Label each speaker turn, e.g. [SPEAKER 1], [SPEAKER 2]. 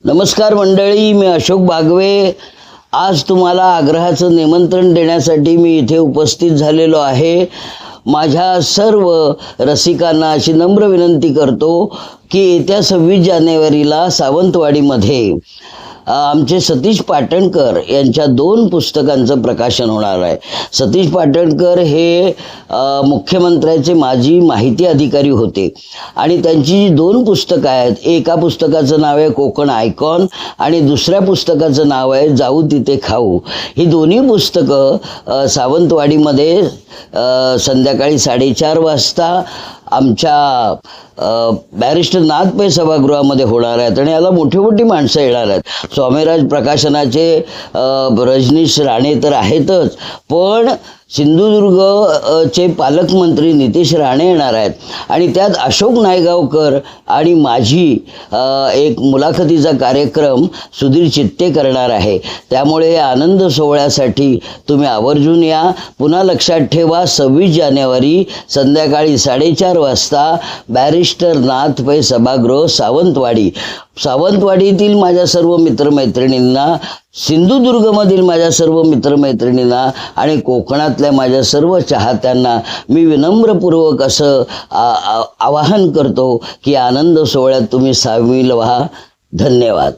[SPEAKER 1] नमस्कार मंडळी, मी अशोक बागवे. आज तुम्हाला आग्रहाचं निमंत्रण देण्यासाठी मी इथे उपस्थित झालेलो आहे. माझ्या सर्व रसिकांना अशी नम्र विनंती करतो की येत्या 26 जानेवारीला सावंतवाडीमध्ये आमचे सतीश पाटणकर यांच्या 2 पुस्तकांचं प्रकाशन होणार आहे. सतीश पाटणकर हे मुख्यमंत्र्याचे माजी माहिती अधिकारी होते आणि त्यांची जी 2 पुस्तकं आहेत, एका पुस्तकाचं नाव आहे कोकण आयकॉन आणि दुसऱ्या पुस्तकाचं नाव आहे जाऊ तिथे खाऊ. ही दोन्ही पुस्तकं सावंतवाडीमध्ये संध्याकाळी 4:30 वाजता आमच्या बॅरिस्टर नाथ पै सभागृहामध्ये होणार आहेत आणि याला मोठी मोठी माणसं येणार आहेत. स्वामीराज प्रकाशनाचे रजनीश राणे तर आहेतच, पण सिंधुदुर्गचे पालकमंत्री नितेश राणे येणार आहेत आणि त्यात अशोक नायगावकर आणि माझी एक मुलाखतीचा कार्यक्रम सुधीर चित्ते करणार आहे. त्यामुळे या आनंद सोहळ्यासाठी तुम्ही आवर्जून या. पुन्हा लक्षात ठेवा, 26 जानेवारी संध्याकाळी 4:30 वाजता बॅरिस्टर नाथ पै सभागृह सावंतवाडीतील माझ्या सर्व मित्रमैत्रिणींना, सिंधुदुर्गमधील माझ्या सर्व मित्रमैत्रिणींना आणि कोकणातल्या माझ्या सर्व चाहत्यांना मी विनम्रपूर्वक असं आवाहन करतो की आनंद सोहळ्यात तुम्ही सामील व्हा. धन्यवाद.